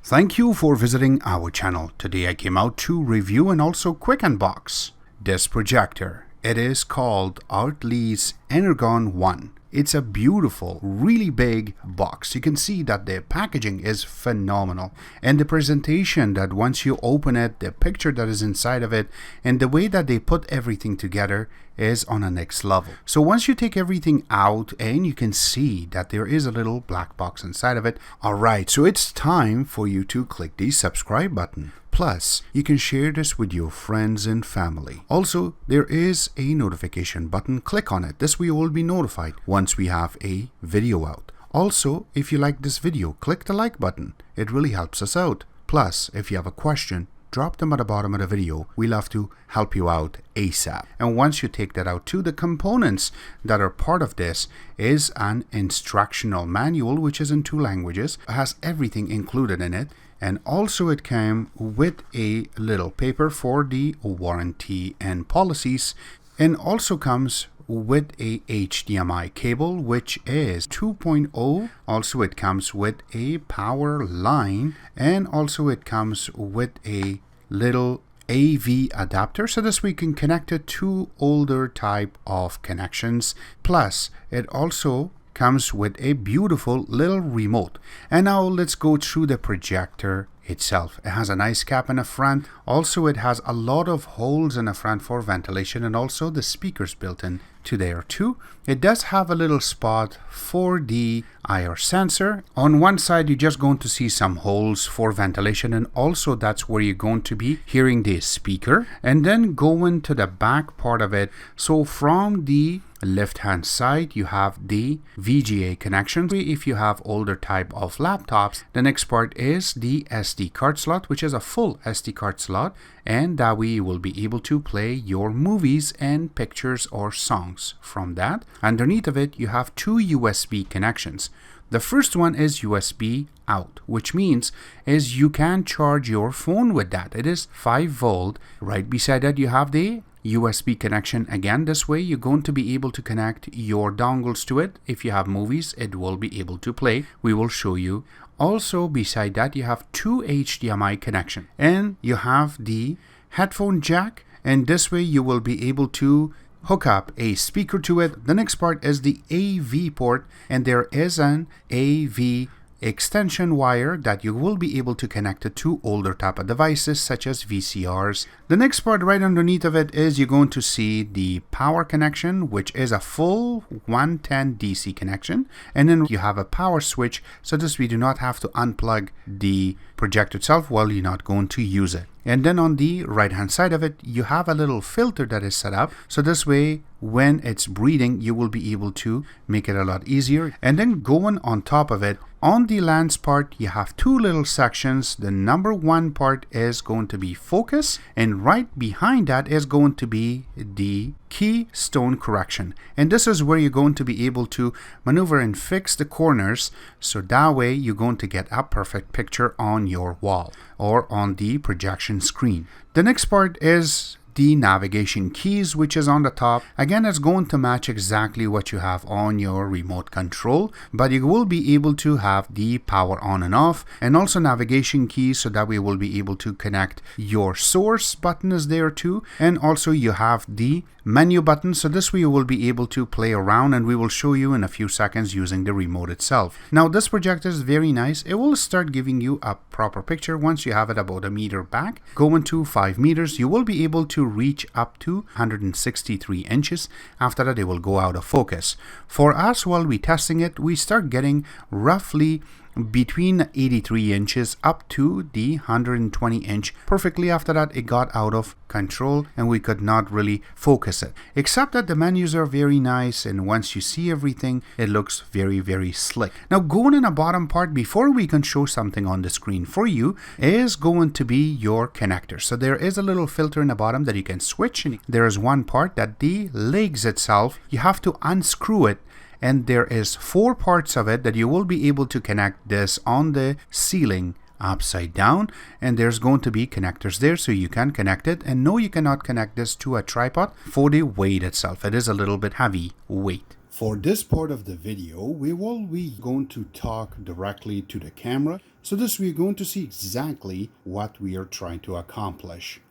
Thank you for visiting our channel. Today I came out to review and also quick unbox this projector. It is called Artlii Energon 1. It's a beautiful, really big box. You can see that the packaging is phenomenal. And the presentation, that once you open it, the picture that is inside of it, and the way that they put everything together is on a next level. So once you take everything out and you can see that there is a little black box inside of it. Alright, so it's time for you to click the subscribe button. Plus, you can share this with your friends and family. Also, there is a notification button. Click on it. This way you will be notified once we have a video out. Also, if you like this video, click the like button. It really helps us out. Plus, if you have a question, drop them at the bottom of the video. We love to help you out ASAP. And once you take that out too, the components that are part of this is an instructional manual, which is in 2 languages. It has everything included in it. And also it came with a little paper for the warranty and policies, and also comes with a HDMI cable, which is 2.0. Also it comes with a power line, and also it comes with a little AV adapter, so this we can connect it to older type of connections. Plus it also comes with a beautiful little remote. And now let's go through the projector itself. It has a nice cap in the front. Also it has a lot of holes in the front for ventilation, and also the speakers built in to there too. It does have a little spot for the IR sensor. On one side you're just going to see some holes for ventilation, and also that's where you're going to be hearing the speaker. And then going to the back part of it, so from the left hand side you have the VGA connection. If you have older type of laptops, the next part is the SD card slot, which is a full SD card slot, and that way you will be able to play your movies and pictures or songs from that. Underneath of it you have 2 USB connections. The first one is USB out, which means is you can charge your phone with that. It is 5 volt. Right beside that you have the USB connection. Again, this way you're going to be able to connect your dongles to it. If you have movies, it will be able to play. We will show you. Also beside that you have 2 HDMI connection, and you have the headphone jack, and this way you will be able to hook up a speaker to it. The next part is the AV port, and there is an AV extension wire that you will be able to connect it to older type of devices such as VCRs. The next part right underneath of it is you're going to see the power connection, which is a full 110 DC connection, and then you have a power switch, so this we do not have to unplug the projector itself while you're not going to use it. And then on the right hand side of it you have a little filter that is set up, so this way when it's breathing you will be able to make it a lot easier. And then going on top of it, on the lens part you have 2 little sections. The number 1 part is going to be focus, and right behind that is going to be the keystone correction, and this is where you're going to be able to maneuver and fix the corners, so that way you're going to get a perfect picture on your wall or on the projection screen. The next part is the navigation keys, which is on the top. Again, it's going to match exactly what you have on your remote control, but you will be able to have the power on and off, and also navigation keys, so that we will be able to connect. Your source button is there too, and also you have the menu button, so this way you will be able to play around, and we will show you in a few seconds using the remote itself. Now this projector is very nice. It will start giving you a proper picture once you have it about 1 meter back. Going to 5 meters you will be able to reach up to 163 inches. After that it will go out of focus. For us, while we testing it, we start getting roughly between 83 inches up to the 120 inch perfectly. After that it got out of control and we could not really focus it, except that the menus are very nice, and once you see everything it looks very slick. Now going in the bottom part, before we can show something on the screen for you, is going to be your connector. So there is a little filter in the bottom that you can switch, and there is one part that the legs itself you have to unscrew it, and there is 4 parts of it that you will be able to connect this on the ceiling upside down, and there's going to be connectors there so you can connect it. And no, you cannot connect this to a tripod for the weight itself. It is a little bit heavy weight. For this part of the video, we will be going to talk directly to the camera. So this we're going to see exactly what we are trying to accomplish.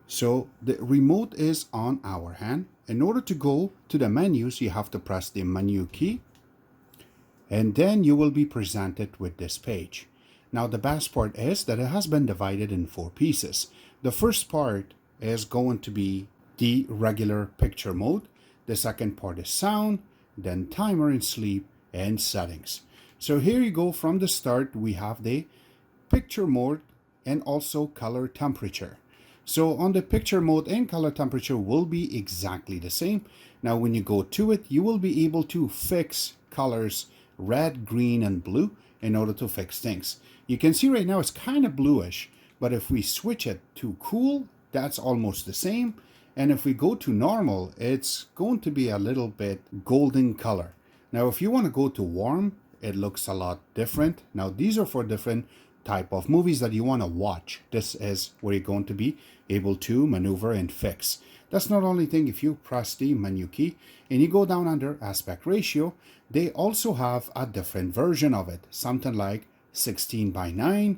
So the remote is on our hand. In order to go to the menus, you have to press the menu key. And then you will be presented with this page. Now the best part is that it has been divided in 4 pieces. The first part is going to be the regular picture mode. The second part is sound, then timer and sleep, and settings. So here you go. From the start, we have the picture mode and also color temperature. So on the picture mode and color temperature will be exactly the same. Now when you go to it, you will be able to fix colors red, green, and blue in order to fix things. You can see right now it's kind of bluish, but if we switch it to cool, that's almost the same. And if we go to normal, it's going to be a little bit golden color. Now, if you want to go to warm, it looks a lot different. Now, these are for different type of movies that you want to watch. This is where you're going to be able to maneuver and fix. That's not only thing. If you press the menu key and you go down under aspect ratio, they also have a different version of it. Something like 16:9,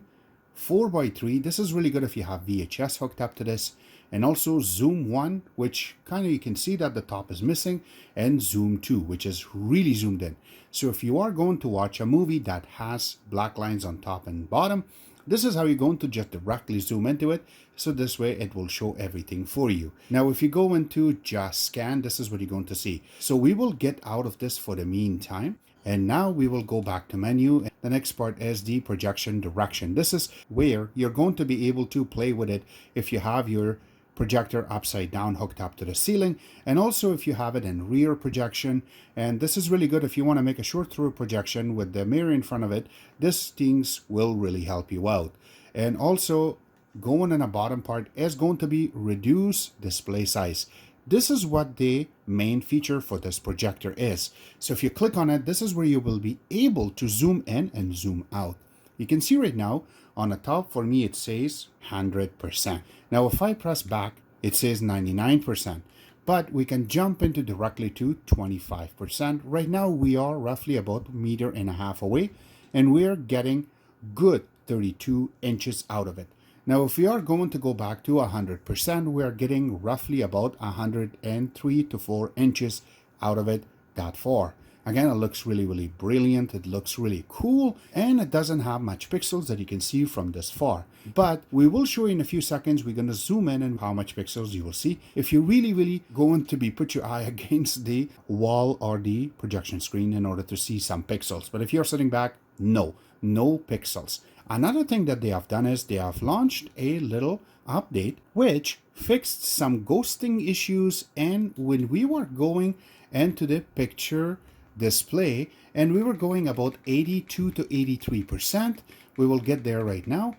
4:3. This is really good if you have VHS hooked up to this. And also zoom 1, which kind of you can see that the top is missing, and zoom 2, which is really zoomed in. So if you are going to watch a movie that has black lines on top and bottom, this is how you're going to just directly zoom into it. So this way it will show everything for you. Now, if you go into just scan, this is what you're going to see. So we will get out of this for the meantime. And now we will go back to menu. The next part is the projection direction. This is where you're going to be able to play with it if you have your projector upside down hooked up to the ceiling, and also if you have it in rear projection. And this is really good if you want to make a short through projection with the mirror in front of it. This things will really help you out. And also going in the bottom part is going to be reduce display size. This is what the main feature for this projector is. So if you click on it, this is where you will be able to zoom in and zoom out. You can see right now on the top, for me, it says 100%. Now, if I press back, it says 99%, but we can jump into directly to 25%. Right now, we are roughly about 1.5 meters away, and we're getting good 32 inches out of it. Now, if we are going to go back to 100%, we are getting roughly about 103 to 4 inches out of it that far. Again, it looks really, really brilliant. It looks really cool, and it doesn't have much pixels that you can see from this far. But we will show you in a few seconds. We're going to zoom in and how much pixels you will see. If you're really going to be put your eye against the wall or the projection screen in order to see some pixels. But if you're sitting back, no pixels. Another thing that they have done is they have launched a little update which fixed some ghosting issues. And when we were going into the picture display and we were going about 82 to 83%, we will get there right now,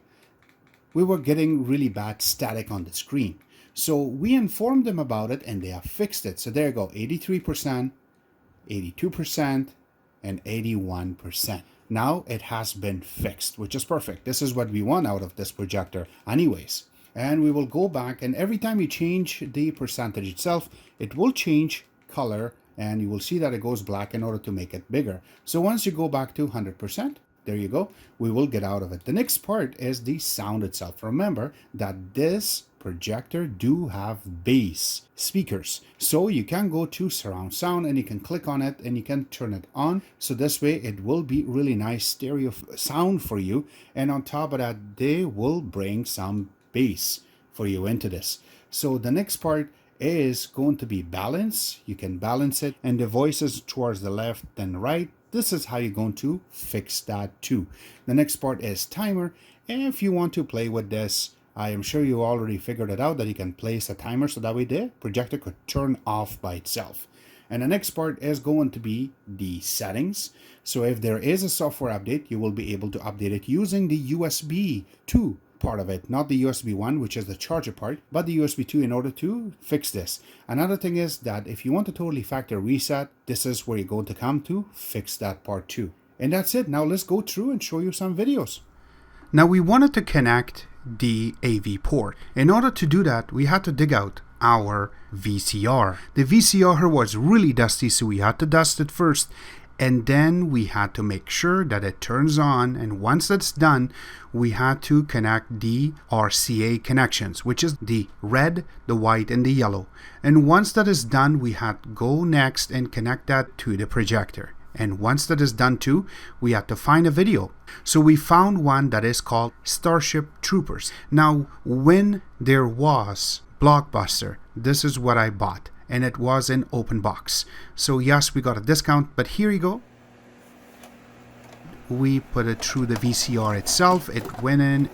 we were getting really bad static on the screen. So we informed them about it and they have fixed it. So there you go, 83%, 82%, and 81%. Now it has been fixed, which is perfect. This is what we want out of this projector anyways. And we will go back, and every time you change the percentage itself, it will change color, and you will see that it goes black in order to make it bigger. So once you go back to 100%, there you go, we will get out of it. The next part is the sound itself. Remember that this projector do have bass speakers. So you can go to surround sound and you can click on it and you can turn it on. So this way it will be really nice stereo sound for you. And on top of that, they will bring some bass for you into this. So the next part is going to be balance. You can balance it and the voices towards the left and right. This is how you're going to fix that too. The next part is timer. And if you want to play with this, I am sure you already figured it out that you can place a timer so that way the projector could turn off by itself. And the next part is going to be the settings. So if there is a software update, you will be able to update it using the USB 2 part of it, not the USB 1, which is the charger part, but the USB 2 in order to fix this. Another thing is that if you want to totally factory reset, this is where you're going to come to fix that part too. And that's it. Now let's go through and show you some videos. Now we wanted to connect the AV port. In order to do that, we had to dig out our VCR. The VCR was really dusty, so we had to dust it first, and then we had to make sure that it turns on, and once that's done, we had to connect the RCA connections, which is the red, the white, and the yellow. And once that is done, we had to go next and connect that to the projector. And once that is done too, we had to find a video. So we found one that is called Starship Troopers. Now, when there was Blockbuster, this is what I bought, and it was an open box. So yes, we got a discount, but here you go. We put it through the VCR itself. It went in.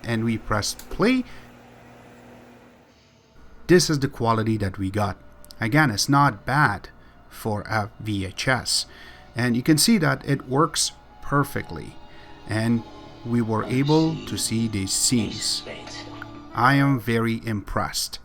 And we pressed play. This is the quality that we got. Again, it's not bad for a VHS. And you can see that it works perfectly. And we were able to see these scenes. I am very impressed.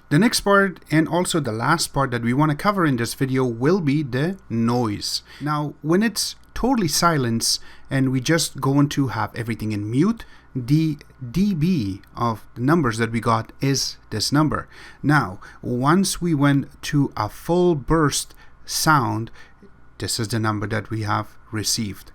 The next part, and also the last part that we want to cover in this video, will be the noise. Now, when it's totally silent and we just going to have everything in mute, the dB of the numbers that we got is this number. Now, once we went to a full burst sound, this is the number that we have received.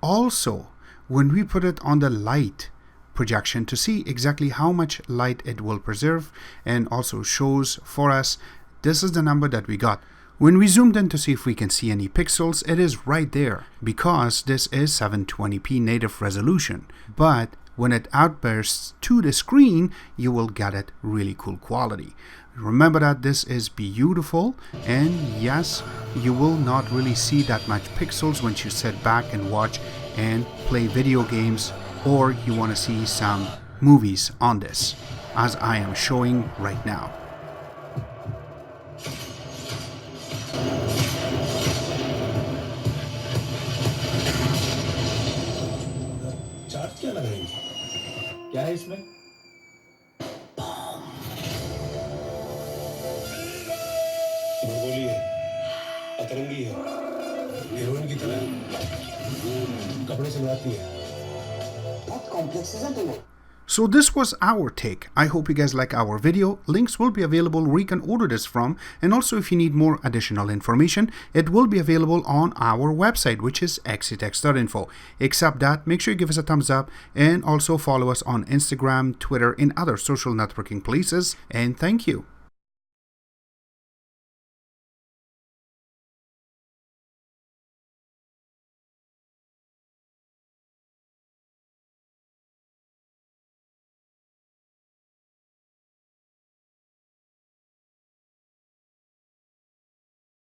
Also, when we put it on the light projection to see exactly how much light it will preserve, and also shows for us, this is the number that we got. When we zoomed in to see if we can see any pixels, it is right there, because this is 720p native resolution. But when it outbursts to the screen, you will get it really cool quality. Remember that this is beautiful, and yes, you will not really see that much pixels when you sit back and watch and play video games, or you want to see some movies on this, as I am showing right now. क्या है इसमें? बोलिए, अतरंगी है, heroine की तरह, कपड़े सिलवाती है। बहुत कॉम्प्लेक्स है तुम्हें। So this was our take. I hope you guys like our video. Links will be available where you can order this from, and also if you need more additional information, it will be available on our website, which is exitex.info. Except that, make sure you give us a thumbs up and also follow us on Instagram, Twitter, and other social networking places, and thank you.